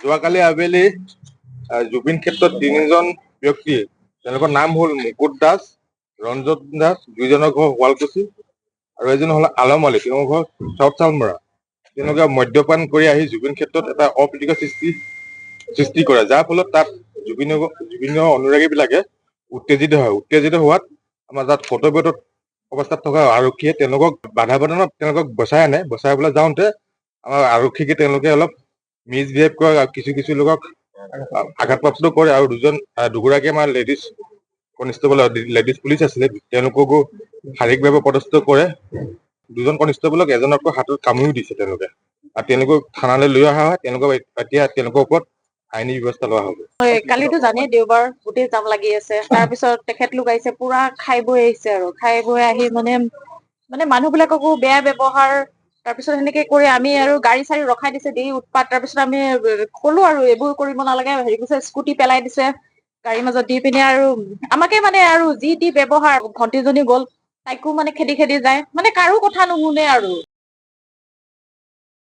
যোৱাকালি আবেলি জুবিন ক্ষেত্ৰত তিনিজন ব্যক্তি, তেওঁলোকৰ নাম হ'ল মুকুট দাস, ৰঞ্জত দাস, দুইজনৰ ঘৰ শুৱালকুছি আৰু এজন হ'ল আলম আলী, তেওঁৰ ঘৰ চাউথ চালমৰা। তেওঁলোকে মদ্যপান কৰি আহি জুবিন ক্ষেত্ৰত এটা অপ্ৰীতিকৰ সৃষ্টি কৰে, যাৰ ফলত তাত জুবিনৰ অনুৰাগীবিলাকে উত্তেজিত হয়। উত্তেজিত হোৱাত আমাৰ তাত কৰ্তব্যৰত অৱস্থাত থকা আৰক্ষীয়ে তেওঁলোকক বাধা প্ৰদানত তেওঁলোকক বচাই আনে। বচাই পেলাই যাওঁতে আমাৰ আৰক্ষীকে তেওঁলোকে অলপ মিছবিহেভ কৰে আৰু কিছু লোকক আঘাতপ্ৰাপ্ত কৰে আৰু দুগৰাকী আমাৰ লেডিজ পুলিচ আছিলে, তেওঁলোককো শাৰীৰিকভাৱে পদস্থ কৰে। দুজন কনিষ্টেবলক এজনকৈ হাতত কামুৰিও দিছে তেওঁলোকে, আৰু তেওঁলোকক থানালৈ লৈ অহা হয়। এতিয়া তেওঁলোকৰ ওপৰত আইনী ব্যৱস্থা লোৱা হ'ব। কালিতো জানেই দেওবাৰ, গোটেই জাম লাগি আছে। তাৰপিছত তেখেতলোক আহিছে, পুৰা খাই বৈ আহিছে আৰু খাই বৈ আহি মানে মানুহবিলাককো বেয়া ব্যৱহাৰ, তাৰপিছত সেনেকে কৰি আমি আৰু গাড়ী চাড়ী ৰখাই দিছে, দেৰি উৎপাত। তাৰপিছত আমি কলো আৰু এইবোৰ কৰিব নালাগে, হেৰি কৰিছে, স্কুটি পেলাই দিছে গাড়ীৰ মাজত দি পিনে, আৰু আমাকে আৰু যি টি ব্যৱহাৰ। ভণ্টিজনী গ'ল, তাইকো খেদি যায়, কাৰো কথা নুশুনে আৰু।